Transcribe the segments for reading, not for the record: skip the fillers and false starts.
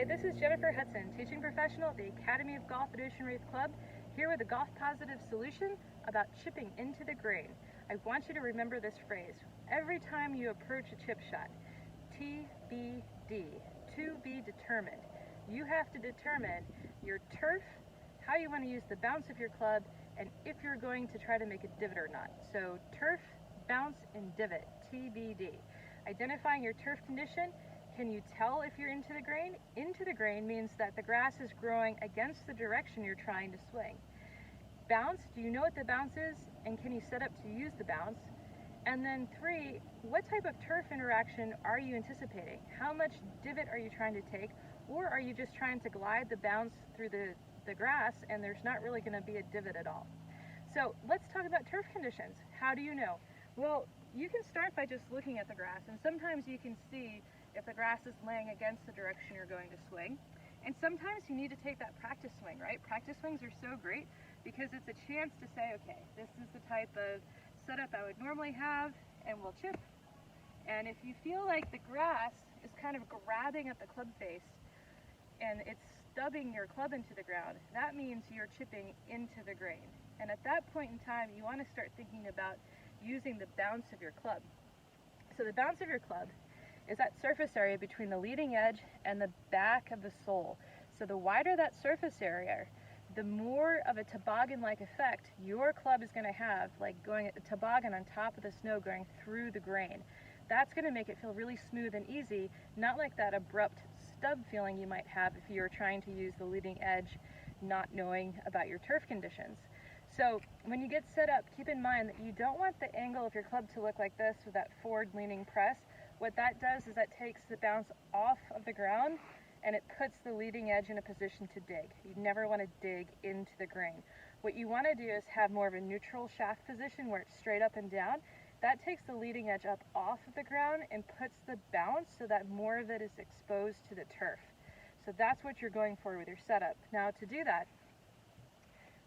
Hi, this is Jennifer Hudson, teaching professional at the Academy of Golf at Ocean Reef Club, here with a golf positive solution about chipping into the green. I want you to remember this phrase every time you approach a chip shot. TBD, to be determined. You have to determine your turf, how you want to use the bounce of your club, and if you're going to try to make a divot or not. So turf, bounce, and divot, TBD. Identifying your turf condition. Can you tell if you're into the grain? Into the grain means that the grass is growing against the direction you're trying to swing. Bounce, do you know what the bounce is? And can you set up to use the bounce? And then 3, what type of turf interaction are you anticipating? How much divot are you trying to take? Or are you just trying to glide the bounce through the grass and there's not really going to be a divot at all? So let's talk about turf conditions. How do you know? Well, you can start by just looking at the grass, and sometimes you can see if the grass is laying against the direction you're going to swing. And sometimes you need to take that practice swing, right? Practice swings are so great because it's a chance to say, okay, this is the type of setup I would normally have, and we'll chip. And if you feel like the grass is kind of grabbing at the club face and it's stubbing your club into the ground, that means you're chipping into the grain. And at that point in time, you want to start thinking about using the bounce of your club. So the bounce of your club is that surface area between the leading edge and the back of the sole. So the wider that surface area, the more of a toboggan-like effect your club is going to have, like going at the toboggan on top of the snow going through the grain. That's going to make it feel really smooth and easy, not like that abrupt stub feeling you might have if you're trying to use the leading edge not knowing about your turf conditions. So when you get set up, keep in mind that you don't want the angle of your club to look like this with that forward-leaning press. What that does is that takes the bounce off of the ground and it puts the leading edge in a position to dig. You never want to dig into the grain. What you want to do is have more of a neutral shaft position where it's straight up and down. That takes the leading edge up off of the ground and puts the bounce so that more of it is exposed to the turf. So that's what you're going for with your setup. Now to do that,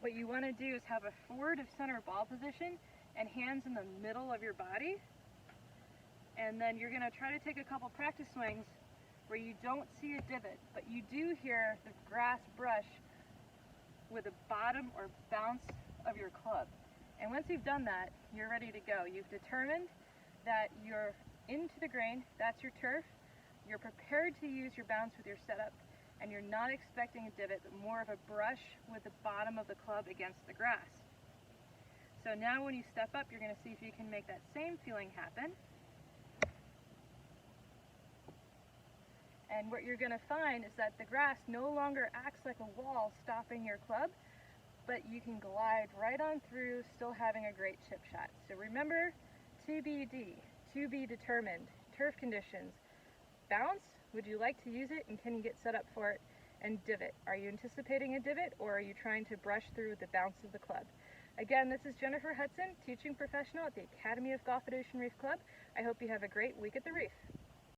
what you want to do is have a forward of center ball position and hands in the middle of your body. And then you're going to try to take a couple practice swings where you don't see a divot, but you do hear the grass brush with the bottom or bounce of your club. And once you've done that, you're ready to go. You've determined that you're into the grain, that's your turf, you're prepared to use your bounce with your setup, and you're not expecting a divot, but more of a brush with the bottom of the club against the grass. So now when you step up, you're going to see if you can make that same feeling happen. And what you're going to find is that the grass no longer acts like a wall stopping your club, but you can glide right on through, still having a great chip shot. So remember, TBD, to be determined, turf conditions, bounce, would you like to use it and can you get set up for it, and divot. Are you anticipating a divot or are you trying to brush through the bounce of the club? Again, this is Jennifer Hudson, teaching professional at the Academy of Golf at Ocean Reef Club. I hope you have a great week at the reef.